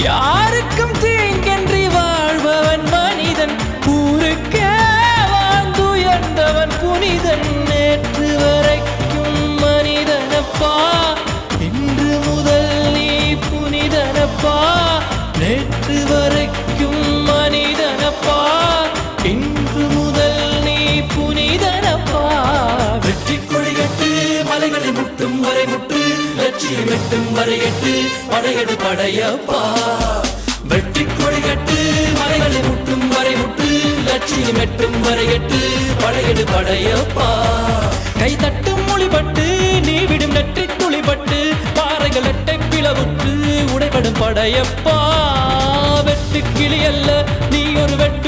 யாருக்கும் தீங்கன்றி வாழ்பவன் மனிதன், ஊருக்கே வாழ்ந்துயர்ந்தவன் புனிதன். நேற்று வரைக்கும் மனிதனப்பா, இன்று முதல் நீ புனிதனப்பா. நேற்று வரைக்கும் மனிதனப்பா, இன்று முதல் நீ புனிதனப்பா. வெற்றி கொடிகட்டு மலைகளை முட்டும் வரை முட்டு, லட்சியம் எட்டும் வரை எட்டு, படையெடு படையப்பா. வெற்றி கொடிகட்டு மலைகளை முட்டும் வரை முட்டு, லட்சியம் எட்டும் வரை எட்டு, படையெடு படையப்பா. கை தட்டும் மொழிபட்டு நீ விடும் நெற்றி துளிபட்டு, பாறைகள் எட்டை பிளவுற்று உடைபடும் படையப்பா. வெட்டு கிளி அல்ல நீ ஒரு வெட்டு